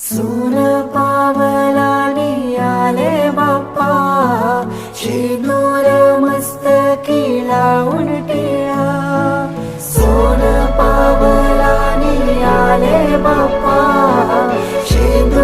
सोन पावलानी आले बाप्पा, शेंदूर मस्तकी लावून टिळा. सोन पावलानी आले बाप्पा, शेंदूर